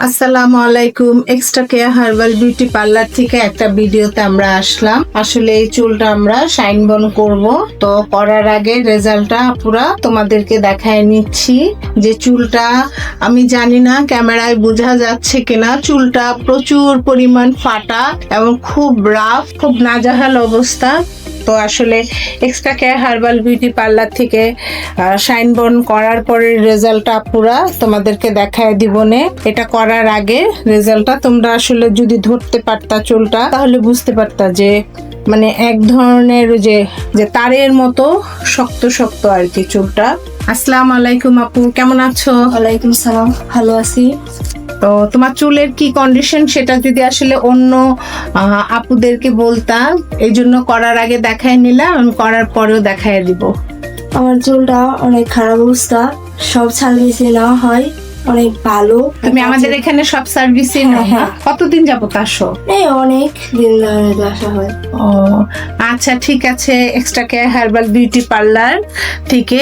আসসালামু আলাইকুম। Extra care herbal beauty parlour থেকে একটা ভিডিওতে আমরা আসলাম। আসলে এই চুলটা আমরা শাইন বন করব, তো করার আগে রেজাল্টটা পুরা তোমাদেরকে দেখায় নিচ্ছি। যে চুলটা আমি জানি না ক্যামেরায় বোঝা যাচ্ছে কিনা, চুলটা প্রচুর পরিমাণ ফাটা এবং খুব রাফ, খুব নাজাহাল অবস্থা। তো আসলে extra care herbal beauty parlour থেকে শাইন বন করার পরে রেজাল্টটা পুরা তোমাদেরকে দেখায় দিবনে। এটা করার আগে রেজাল্টটা তোমরা আসলে যদি ধরতে পারতা চুলটা, তাহলে বুঝতে পারতা যে মানে এক ধরনের যে যে তারের মতো শক্ত শক্ত আর কি চুলটা। আসসালামু আলাইকুম আপু, কেমন আছো? ওয়ালাইকুম সালাম, ভালো আছি। তো তোমার চুলের কি কন্ডিশন সেটা যদি আসলে অন্য আপুদেরকে বলতাম, এই জন্য করার আগে দেখায় নিলাম, আমি করার পরেও দেখায় দিব। আমার চুলটা অনেক খারাপ অবস্থা, সব সার্ভিসে নেওয়া হয়, অনেক ভালো। তুমি আমাদের এখানে সব সার্ভিসই নাও? হ্যাঁ। কতদিন যাবত আসো? এই অনেক দিন ধরে আসা হয়। ও আচ্ছা, ঠিক আছে। Extra care herbal beauty parlour থেকে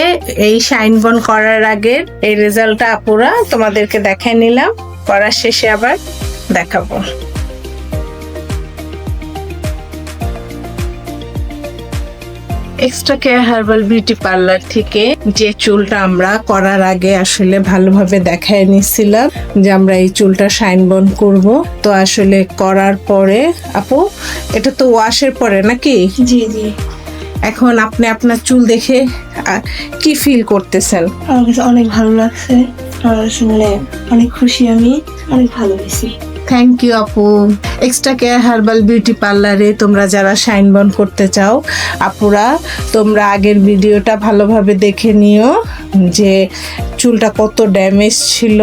এই শাইন বন করার আগে এই রেজাল্টটা পুরা তোমাদেরকে দেখায় নিলাম, করার শেষে আবার দেখাবো। Extra care herbal beauty parlour থেকে যে চুলটা আমরা করার আগে আসলে ভালোভাবে দেখায় নিছিলাম যে আমরা এই চুলটা শাইন বন করব, তো আসলে করার পরে আপু এটা তো ওয়াশের পরে নাকি? জি জি। এখন আপনি আপনার চুল দেখে কি ফিল করতেছেন? আমার কাছে অনেক ভালো লাগছে, মানে অনেক খুশি, আমি অনেক ভালো হয়েছি। থ্যাংক ইউ আপু। এক্সট্রা কেয়ার হার্বাল বিউটি পার্লারে তোমরা যারা শাইন বন করতে চাও, আপুরা তোমরা আগের ভিডিওটা ভালোভাবে দেখে নিও যে চুলটা কত ড্যামেজ ছিল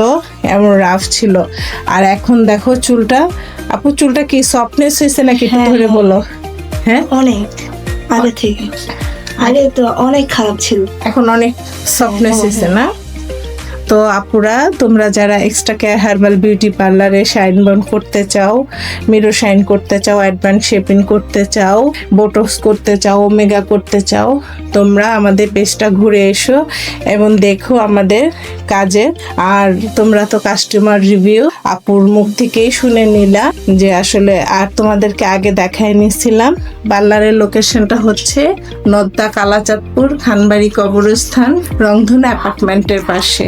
এবং রাফ ছিল। আর এখন দেখো চুলটা, আপু চুলটা কি সফটনেস হয়েছে নাকি একটু ধরে বলো। হ্যাঁ, অনেক আগে থেকে, আগে তো অনেক খারাপ ছিল, এখন অনেক সফটনেস হয়েছে না? তো আপুরা তোমরা যারা এক্সট্রা কেয়ার হার্বাল বিউটি পার্লারে শাইন বন করতে চাও, মিরো শাইন করতে চাও, অ্যাডভান্স শেপিং করতে চাও, বোটক্স করতে চাও, ওমেগা করতে চাও, তোমরা আমাদের পেজটা ঘুরে এসো এবং দেখো আমাদের কাজে। আর তোমরা তো কাস্টমার রিভিউ আপুর মুখ থেকেই শুনে নিলা যে আসলে, আর তোমাদেরকে আগে দেখাই নিছিলাম। পার্লারের লোকেশনটা হচ্ছে নদ্দা, কালাচাঁদপুর, খানবাড়ি কবরস্থান, রংধনু অ্যাপার্টমেন্টের পাশে।